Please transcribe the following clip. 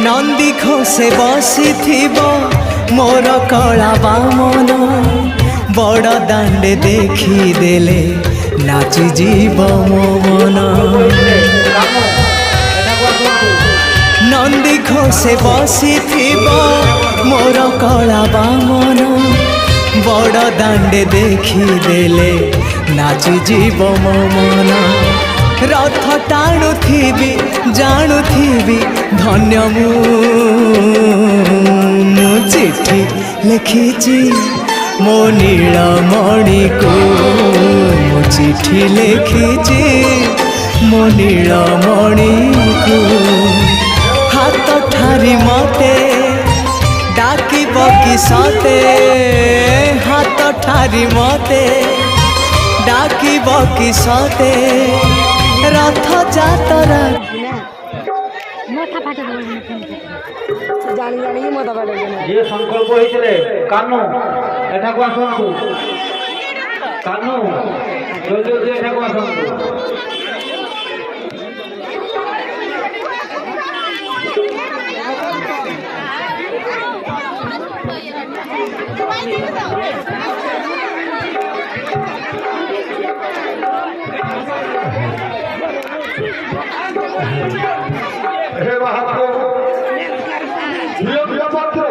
नंदी घोषे बसी मोर कला बामन बड़ दांडे देखी देले नाची जीव मो मन नंदी घोषे बसी मोर कला बामन बड़ दांडे देखी देले नाची जीव मो मन रथ टाणुथिबी जाणुथिबी धन्य मु चिठी लिखिची मो नीलमणि को मो चिठी लिखिची मो नीलमणि को हाथ ठारी मते डाकिब कि सते हाथ ठारी मते डाकिब कि सते रथ जातरा ये संकल्प होइतिले कान्नु एठाकु आसंतु कान्नु जल्दी जल्दी एठाकु आसंतु हे महाप्रभु प्रिय प्रिय पात्र